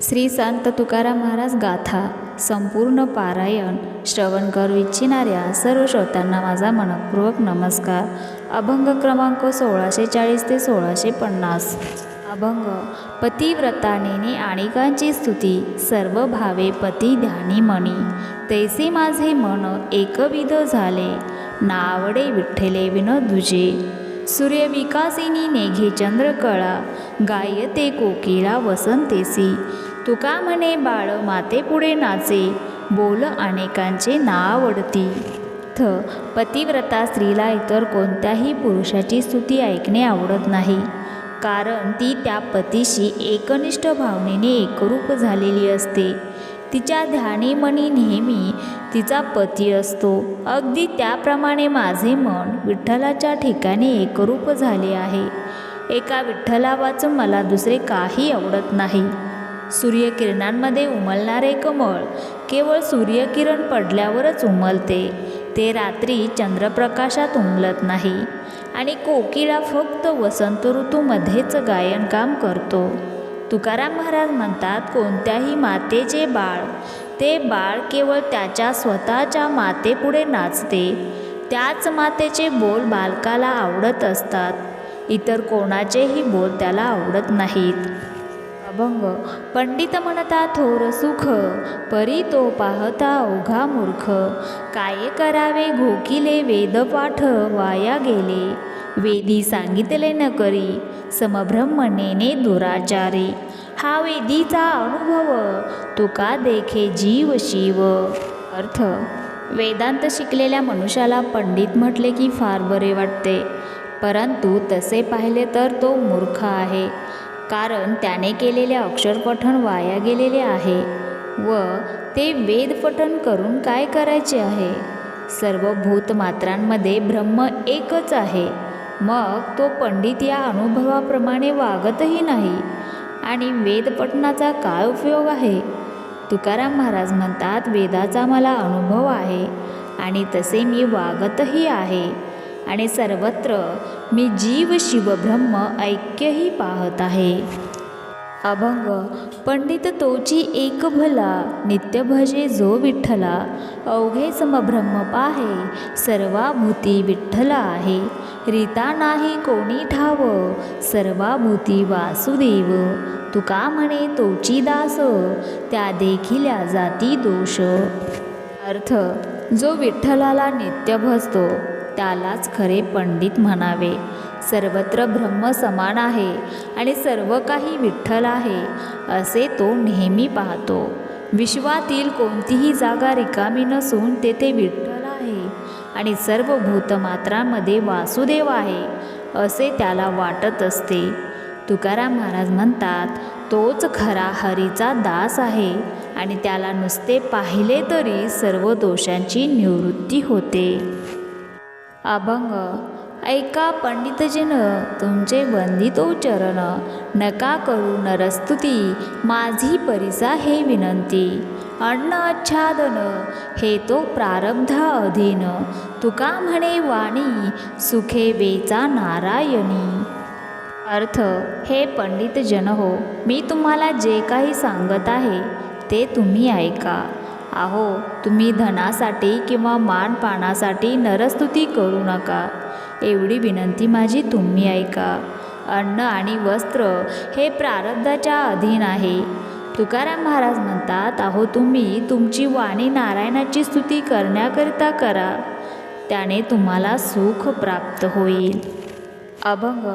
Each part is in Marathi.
श्री संत तुकाराम महाराज गाथा संपूर्ण पारायण श्रवण करू इच्छिणाऱ्या सर्व श्रोत्यांना माझा मनपूर्वक नमस्कार. अभंग क्रमांक 1640 ते 1650. अभंग. पतिव्रतानेने आणिकांची स्तुती, सर्व भावे पती ध्यानी मनी. तैसे माझे मन एकविध झाले, नावडे विठ्ठले विन दुजे. सूर्य विकासिनी नेघे चंद्रकळा, गायते कोकिळा वसंतेसी. तुका म्हणे बाळ माते पुढे नाचे, बोल अनेकांचे नावडती. पतिव्रता स्त्रीला इतर कोणत्याही पुरुषाची स्तुती ऐकणे आवडत नाही, कारण ती त्या पतीशी एकनिष्ठ भावनेने एकरूप झालेली असते. तिच्या ध्यानीमनी नेहमी तिचा पती असतो. अगदी त्याप्रमाणे माझे मन विठ्ठलाच्या ठिकाणी एकरूप झाले आहे. एका विठ्ठला वाचून मला दुसरे काही आवडत नाही. सूर्यकिरणांमध्ये उमलणारे कमळ केवळ सूर्यकिरण पडल्यावरच उमलते, ते रात्री चंद्रप्रकाशात उमलत नाही. आणि कोकिळा फक्त वसंत ऋतूमध्येच गायनकाम करतो. तुकाराम महाराज म्हणतात, कोणत्याही मातेचे बाळ, ते बाळ केवळ त्याच्या स्वतःच्या मातेपुढे नाचते. त्याच मातेचे बोल बालकाला आवडत असतात, इतर कोणाचेही बोल त्याला आवडत नाहीत. अभंग. पंडित म्हणता थोर सुख, परी तो पाहता ओघा मूर्ख. काय करावे घोकिले वेदपाठ, वाया गेले वेदी सांगितले न करी. समब्रह्मणेने दुराचारी, हा वेदीचा अनुभव, तुका देखे जीव शिव. अर्थ. वेदांत शिकलेल्या मनुष्याला पंडित म्हटले की फार बरे वाटते, परंतु तसे पाहिले तर तो मूर्ख आहे, कारण त्याने केलेले अक्षरपठण वाया गेलेले आहे व ते वेदपठण करून काय करायचे आहे. सर्व भूतमात्रांमध्ये ब्रह्म एकच आहे, मग तो पंडित या अनुभवाप्रमाणे वागतही नाही आणि वेदपठणाचा काय उपयोग आहे. तुकाराम महाराज म्हणतात, वेदाचा मला अनुभव आहे आणि तसे मी वागतही आहे आणि सर्वत्र मी जीव शिव ब्रह्म ऐक्यही पाहत आहे. अभंग. पंडित तोची एक भला, नित्य भजे जो विठ्ठला. अवघे समब्रह्म पाहे, सर्वाभूती विठ्ठल आहे. रीता नाही कोणी ठाव, सर्वाभूती वासुदेव. तुका म्हणे तोची दास, त्या देखिल्या जाती दोष. अर्थ. जो विठ्ठलाला नित्य भजतो त्यालाच खरे पंडित म्हणावे. सर्वत्र ब्रह्म समान आहे आणि सर्व काही विठ्ठल आहे असे तो नेहमी पाहतो. विश्वातील कोणतीही जागा रिकामी नसून तेथे विठ्ठल आहे आणि सर्व भूतमात्रांमध्ये वासुदेव आहे असे त्याला वाटत असते. तुकाराम महाराज म्हणतात, तोच खरा हरीचा दास आहे आणि त्याला नुसते पाहिले तरी सर्व दोषांची निवृत्ती होते. अभंग. ऐका पंडितजन तुमचे वंदितो चरण, नका करू नरस्तुती, माझी परिसा हे विनंती. अन्न आच्छादन हे तो प्रारब्धा अधीन, तुका म्हणे वाणी सुखे वेचा नारायणी. अर्थ. हे पंडितजन हो, मी तुम्हाला जे काही सांगत आहे ते तुम्ही ऐका. अहो, तुम्ही धनासाठी किंवा मानपानासाठी नरस्तुती करू नका, एवढी विनंती माझी तुम्ही ऐका. अन्न आणि वस्त्र हे प्रारब्धाच्या अधीन आहे. तुकाराम महाराज म्हणतात, अहो तुम्ही तुमची वाणी नारायणाची स्तुती करण्याकरिता करा, त्याने तुम्हाला सुख प्राप्त होईल. अभंग.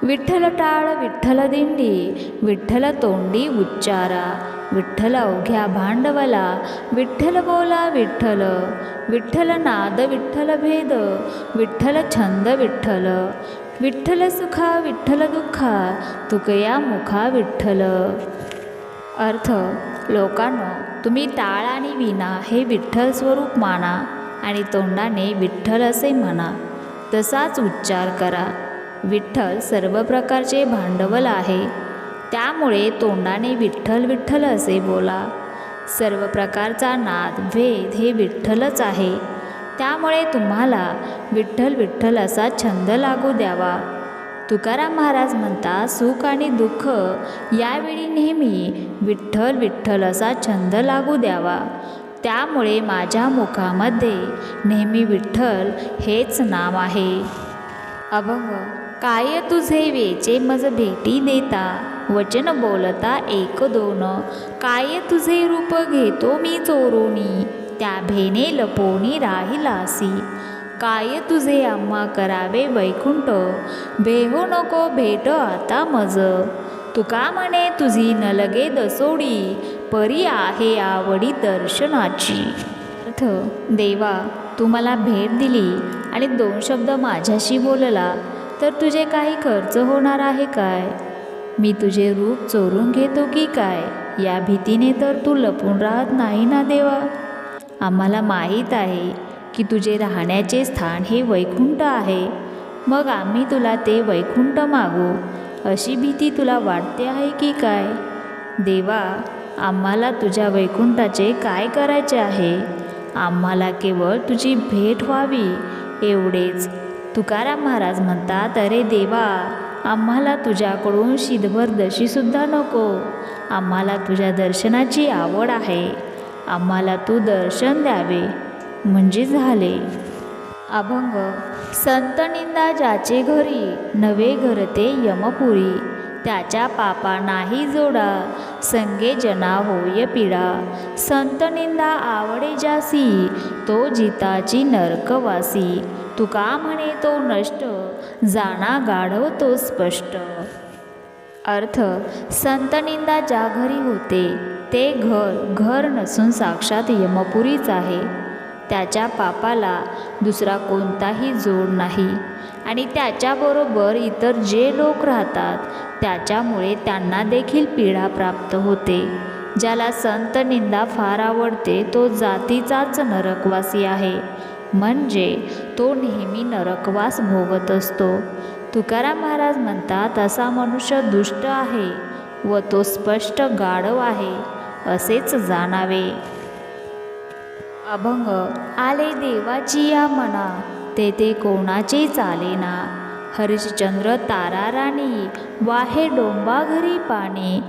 विठ्ठल टाळ विठ्ठल दिंडी, विठ्ठल तोंडी उच्चारा. विठ्ठल अवघ्या भांडवला, विठ्ठल बोला विठ्ठल. विठ्ठल नाद विठ्ठल भेद, विठ्ठल छंद विठ्ठल. विठ्ठल सुखा विठ्ठल दुःखा, तुकया मुखा विठ्ठल. अर्थ. लोकांनो, तुम्ही टाळ आणि वीणा हे विठ्ठल स्वरूप माना आणि तोंडाने विठ्ठल असे म्हणा, तसाच उच्चार करा. विठ्ठल सर्व प्रकारचे भांडवल आहे, त्यामुळे तोंडाने विठ्ठल विठ्ठल असे बोला. सर्व प्रकारचा नाद वेद हे विठ्ठलच आहे, त्यामुळे तुम्हाला विठ्ठल विठ्ठल असा छंद लागू द्यावा. तुकाराम महाराज म्हणतात, सुख आणि दुःख यावेळी नेहमी विठ्ठल विठ्ठल असा छंद लागू द्यावा. त्यामुळे माझ्या मुखामध्ये नेहमी विठ्ठल हेच नाव आहे. अभंग. काय तुझे वेचे मज भेटी देता, वचन बोलता एक दोन. काय तुझे रूप घेतो मी चोरोनी, त्या भेने लपोनी राहिलासी. काय तुझे आम्हा करावे वैकुंठ, भेहो नको भेट आता मज. तुका म्हणे तुझी न लगे दसोडी, परी आहे आवडी दर्शनाची. अर्थ. देवा, तू मला भेट दिली आणि 2 शब्द माझ्याशी बोलला तर तुझे काही खर्च होणार आहे काय? मी तुझे रूप चोरून घेतो की काय, या भीतीने तर तू लपून राहत नाही ना देवा. आम्हाला माहीत आहे की तुझे राहण्याचे स्थान हे वैकुंठ आहे. मग आम्ही तुला ते वैकुंठ मागू अशी भीती तुला वाटते आहे की काय? देवा, आम्हाला तुझ्या वैकुंठाचे काय करायचे आहे? आम्हाला केवळ तुझी भेट व्हावी एवढेच. तुकाराम महाराज म्हणतात, अरे देवा, आम्हाला तुझ्याकडून शीतभर दशीसुद्धा नको. आम्हाला तुझ्या दर्शनाची आवड आहे. आम्हाला तू दर्शन द्यावे म्हणजे झाले. अभंग. संत निंदा ज्याचे घरी, नवे घर ते यमपुरी. त्याच्या पापा नाही जोडा, संगे जना होय पीडा. संत निंदा आवडे जासी, तो जिताची नरकवासी. तुका म्हणे तो नष्ट, जाणा गाढव तो स्पष्ट. अर्थ. संत निंदा ज्या घरी होते ते घर नसून साक्षात यमपुरीच आहे. त्याच्या पापाला दुसरा कोणताही जोड नाही आणि त्याच्याबरोबर इतर जे लोक राहतात त्याच्यामुळे त्यांना देखील पीडा प्राप्त होते. ज्याला संत निंदा फार आवडते तो जातीचाच नरकवासी आहे, म्हणजे तो नेहमी नरकवास भोगत असतो. तुकाराम महाराज म्हणतात, असा मनुष्य दुष्ट आहे व तो स्पष्ट गाढव आहे असेच जाणावे. अभंग. आले देवाची या मना, तेथे कोणाचे चालेना. हरिश्चंद्र तारा राणी, वाहे डोंबा घरी पाणी.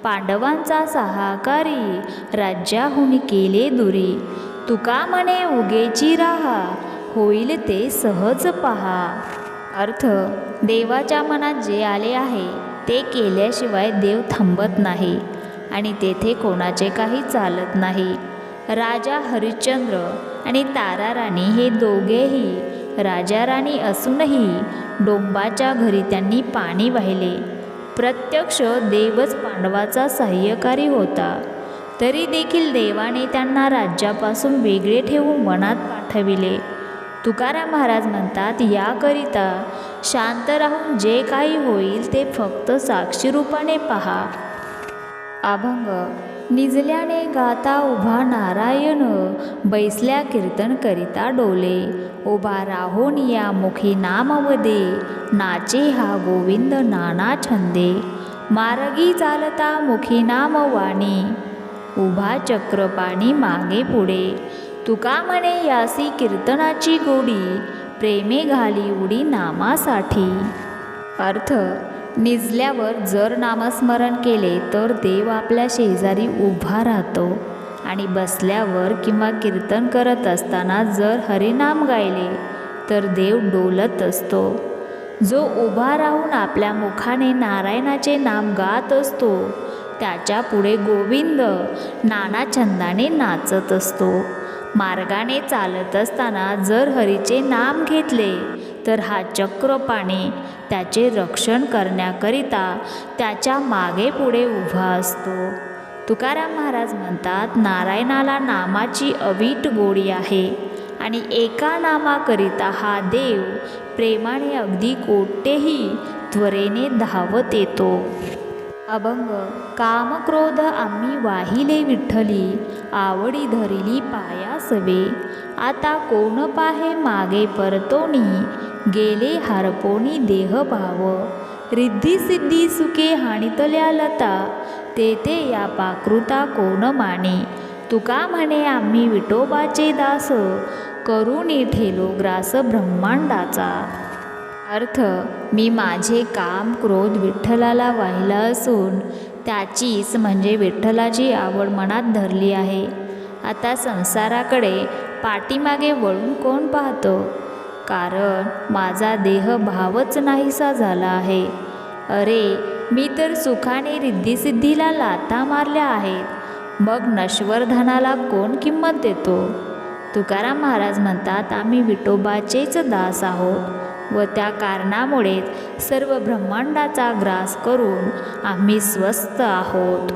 पांडवांचा सहाकारी, राज्याहून केले दुरी. तुका म्हणे उगेची राहा, होईल ते सहज पहा. अर्थ. देवाच्या मनात जे आले आहे ते केल्याशिवाय देव थांबत नाही आणि तेथे कोणाचे काही चालत नाही. राजा हरिश्चंद्र आणि ताराराणी हे दोघेही राजा राणी असूनही डोंबाच्या घरी त्यांनी पाणी वाहिले. प्रत्यक्ष देवच पांडवाचा सहाय्यकारी होता, तरी देखील देवाने त्यांना राज्यापासून वेगळे ठेवून वनात पाठविले. तुकाराम महाराज म्हणतात, याकरिता शांत राहून जे काही होईल ते फक्त साक्षीरूपाने पहा. अभंग. निजल्याने गाता उभा नारायण, बैसल्या कीर्तन करिता डोले. उभा राहून या मुखी नामवदे, नाचे हा गोविंद नाना छंदे. मार्गी चालता मुखी नाम वाणी, उभा चक्रपाणी मागे पुढे. तुका म्हणे यासी कीर्तनाची गोडी, प्रेमे घाली उडी नामासाठी. अर्थ. निजल्यावर जर नामस्मरण केले तर देव आपल्या शेजारी उभा राहतो आणि बसल्यावर किंवा कीर्तन करत असताना जर हरिनाम गायले तर देव डोलत असतो. जो उभा राहून आपल्या मुखाने नारायणाचे नाम गात असतो त्याच्या पुढे गोविंद नाना छंदाने नाचत असतो. मार्गाने चालत असताना जर हरीचे नाम घेतले तर हा चक्रपाणी त्याचे रक्षण करण्याकरिता त्याच्या मागे पुढे उभा असतो. तुकाराम महाराज म्हणतात, नारायणाला नामाची अवीट गोडी आहे आणि एका नामाकरिता हा देव प्रेमाने अगदी कोठेही त्वरेने धावत येतो. अभंग. काम क्रोध आम्ही वाहिले विठ्ठली, आवडी धरिली पायासवे. आता कोण पाहे मागे परतोनी, गेले हरपोनी देहभाव. रिद्धी सिद्धी सुखे हाणितल्या लता, तेथे या पाकृता कोण माने. तुका म्हणे आम्ही विठोबाचे दास, करुणी ठेलो ग्रास ब्रह्मांडाचा. अर्थ, मी माझे काम क्रोध विठ्ठलाला वाहिला असून त्याचीच म्हणजे विठ्ठलाची आवड मनात धरली आहे. आता संसाराकडे पाठीमागे वळून कोण पाहतो? कारण माझा देह भावच नाहीसा झाला आहे. अरे, मी तर सुखाने रिद्धिसिद्धीला लाथा मारल्या आहेत, मग नश्वर धनाला कोण किंमत देतो? तुकाराम महाराज म्हणतात, आम्ही विठोबाचेच दास आहोत व त्या कारणामुळेच सर्व ब्रह्मांडाचा ग्रास करून आम्ही स्वस्थ आहोत.